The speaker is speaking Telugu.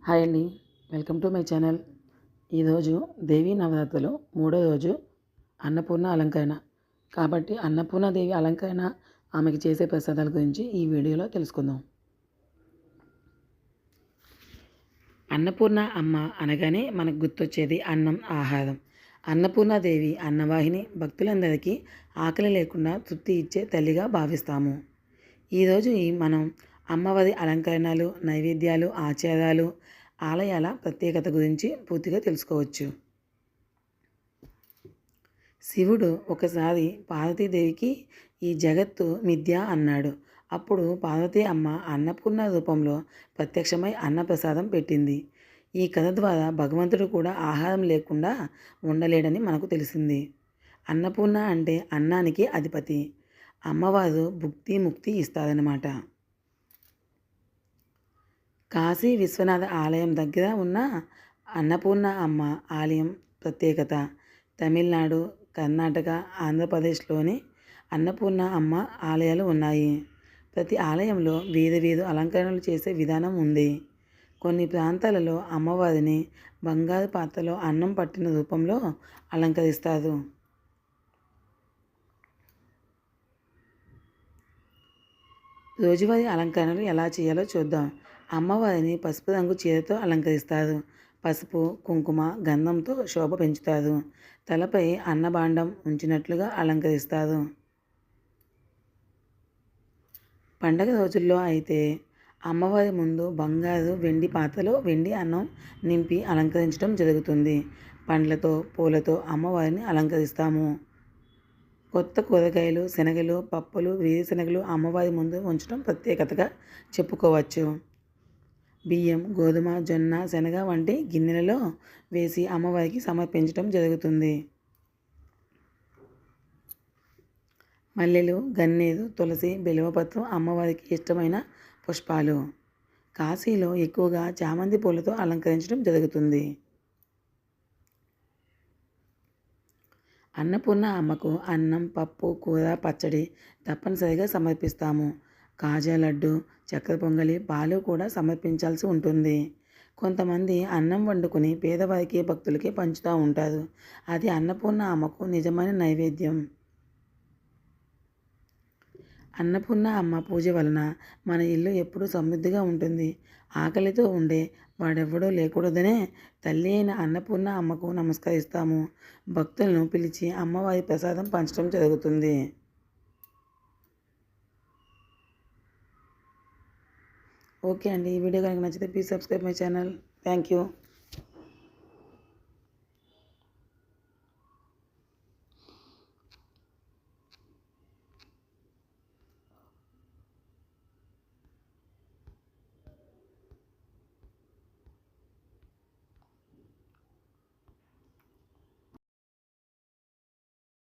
హాయ్ అండి. Welcome to my channel. ఈరోజు దేవీ నవరాత్రులు మూడో రోజు అన్నపూర్ణ అలంకరణ. కాబట్టి అన్నపూర్ణాదేవి అలంకరణ, ఆమెకి చేసే ప్రసాదాల గురించి ఈ వీడియోలో తెలుసుకుందాం. అన్నపూర్ణ అమ్మ అనగానే మనకు గుర్తొచ్చేది అన్నం, ఆహారం. అన్నపూర్ణాదేవి అన్నవాహిని, భక్తులందరికీ ఆకలి లేకుండా తృప్తి ఇచ్చే తల్లిగా భావిస్తాము. ఈరోజు మనం అమ్మవారి అలంకరణలు, నైవేద్యాలు, ఆచారాలు, ఆలయాల ప్రత్యేకత గురించి పూర్తిగా తెలుసుకోవచ్చు. శివుడు ఒకసారి పార్వతీదేవికి ఈ జగత్తు మిథ్య అన్నాడు. అప్పుడు పార్వతీ అమ్మ అన్నపూర్ణ రూపంలో ప్రత్యక్షమై అన్నప్రసాదం పెట్టింది. ఈ కథ ద్వారా భగవంతుడు కూడా ఆహారం లేకుండా ఉండలేడని మనకు తెలిసింది. అన్నపూర్ణ అంటే అన్నానికి అధిపతి. అమ్మవారు భుక్తి ముక్తి ఇస్తారన్నమాట. కాశీ విశ్వనాథ ఆలయం దగ్గర ఉన్న అన్నపూర్ణ అమ్మ ఆలయం ప్రత్యేకత. తమిళనాడు, కర్ణాటక, ఆంధ్రప్రదేశ్లోని అన్నపూర్ణ అమ్మ ఆలయాలు ఉన్నాయి. ప్రతి ఆలయంలో వీధి అలంకరణలు చేసే విధానం ఉంది. కొన్ని ప్రాంతాలలో అమ్మవారిని బంగారు పాత్రలో అన్నం పట్టిన రూపంలో అలంకరిస్తారు. రోజువారీ అలంకరణలు ఎలా చేయాలో చూద్దాం. అమ్మవారిని పసుపు రంగు చీరతో అలంకరిస్తారు. పసుపు, కుంకుమ, గంధంతో శోభ పెంచుతారు. తలపై అన్నభాండం ఉంచినట్లుగా అలంకరిస్తారు. పండగ రోజుల్లో అయితే అమ్మవారి ముందు బంగారు, వెండి పాత్రలో వెండి అన్నం నింపి అలంకరించడం జరుగుతుంది. పండ్లతో, పూలతో అమ్మవారిని అలంకరిస్తాము. కొత్త కూరగాయలు, శనగలు, పప్పులు, వేరుశనగలు అమ్మవారి ముందు ఉంచడం ప్రత్యేకతగా చెప్పుకోవచ్చు. బియ్యం, గోధుమ, జొన్న, శనగ వంటి గిన్నెలలో వేసి అమ్మవారికి సమర్పించడం జరుగుతుంది. మల్లెలు, గన్నేరు, తులసి, బిల్వపత్రం అమ్మవారికి ఇష్టమైన పుష్పాలు. కాశీలో ఎక్కువగా చామంతి పూలతో అలంకరించడం జరుగుతుంది. అన్నపూర్ణ అమ్మకు అన్నం, పప్పు, కూర, పచ్చడి తప్పనిసరిగా సమర్పిస్తాము. కాజా లడ్డు, చక్కెర పొంగలి, పాలు కూడా సమర్పించాల్సి ఉంటుంది. కొంతమంది అన్నం వండుకొని పేదవారికి, భక్తులకి పంచుతూ ఉంటారు. అది అన్నపూర్ణ అమ్మకు నిజమైన నైవేద్యం. అన్నపూర్ణ అమ్మ పూజ వలన మన ఇల్లు ఎప్పుడూ సమృద్ధిగా ఉంటుంది. ఆకలితో ఉండే వాడెవ్వడూ లేకూడదనే తల్లి అయిన అన్నపూర్ణ అమ్మకు నమస్కరిస్తాము. భక్తులను పిలిచి అమ్మవారి ప్రసాదం పంచడం జరుగుతుంది. ఓకే అండి. ఈ వీడియో కనుక నచ్చితే please subscribe my channel. Thank you.